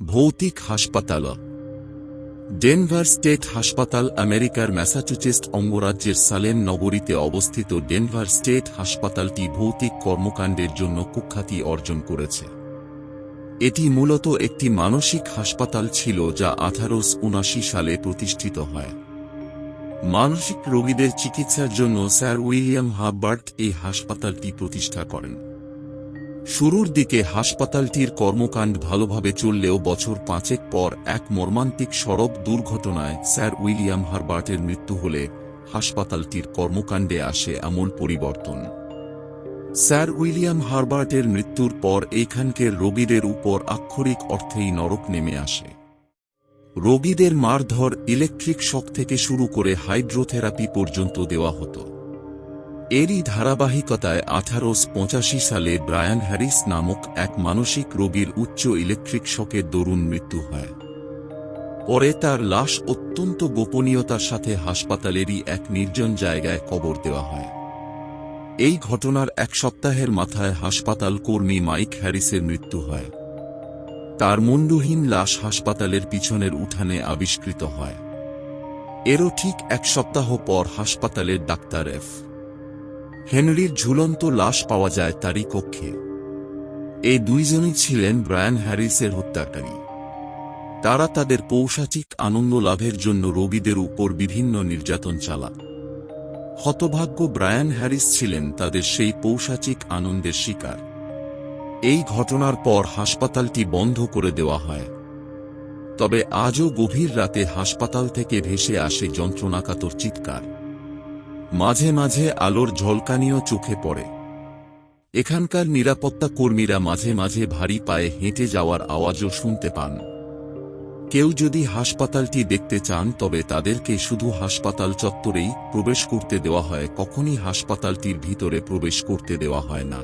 ভৌতিক হাসপাতাল। Denver state হাসপাতাল আমেরিকার ম্যাসাচুসেটস অঙ্গরাজ্যের সালেম নগরীতে অবস্থিত ডেনভার স্টেট হাসপাতালটি ভৌতিক কর্মকাণ্ডের জন্য কুখ্যাতি অর্জন করেছে। এটি মূলত একটি মানসিক হাসপাতাল ছিল যা 1879 সালে প্রতিষ্ঠিত হয়। মানসিক রোগীদের চিকিৎসার জন্য স্যার উইলিয়াম হার্বার্ট এই হাসপাতালটি প্রতিষ্ঠা করেন। শুরুর দিকে হাসপাতালটির কর্মকাণ্ড ভালোভাবে চললেও বছর 5 পর এক মর্মান্তিক সড়ক দুর্ঘটনায় স্যার উইলিয়াম হার্বার্টের মৃত্যু হলে হাসপাতালটির কর্মকাণ্ডে আসে আমূল পরিবর্তন। স্যার উইলিয়াম হার্বার্টের মৃত্যুর পর এইখানকার রোগীদের উপর আক্ষরিক অর্থেই নরক নেমে আসে। রোগীদের মারধর, ইলেকট্রিক শক থেকে শুরু করে হাইড্রোথেরাপি পর্যন্ত দেওয়া হতো। এরই ধারাবাহিকতায় 1885 সালে ব্রায়ান হ্যারিস নামক এক মানসিক রোগীর উচ্চ ইলেকট্রিক শকের দরুন মৃত্যু হয়। পরে তার লাশ অত্যন্ত গোপনীয়তার সাথে হাসপাতালেরই এক নির্জন জায়গায় কবর দেওয়া হয়। এই ঘটনার এক সপ্তাহের মাথায় হাসপাতাল কর্মী মাইক হ্যারিসের মৃত্যু হয়। তার মুন্ডুহীন লাশ হাসপাতালের পিছনের উঠানে আবিষ্কৃত হয়। এরও ঠিক এক সপ্তাহ পর হাসপাতালের ডাক্তার এফ হেনরির ঝুলন্ত লাশ পাওয়া যায় তারই কক্ষে। এই দুইজনই ছিলেন ব্রায়ান হ্যারিসের হত্যাকারী। তারা তাদের পৈশাচিক আনন্দ লাভের জন্য রোগীদের উপর বিভিন্ন নির্যাতন চালান। হতভাগ্য ব্রায়ান হ্যারিস ছিলেন তাদের সেই পৈশাচিক আনন্দের শিকার। এই ঘটনার পর হাসপাতালটি বন্ধ করে দেওয়া হয়। তবে আজও গভীর রাতে হাসপাতাল থেকে ভেসে আসে যন্ত্রণাকাতর চিৎকার। মাঝে মাঝে আলোর ঝলকানিও চোখে পড়ে। এখানকার নিরাপত্তা কর্মীরা মাঝে মাঝে ভারী পায়ে হেঁটে যাওয়ার আওয়াজও শুনতে পান। কেউ যদি হাসপাতালটি দেখতে চান তবে তাদেরকে শুধু হাসপাতাল চত্বরেই প্রবেশ করতে দেওয়া হয়, কখনই হাসপাতালটির ভিতরে প্রবেশ করতে দেওয়া হয় না।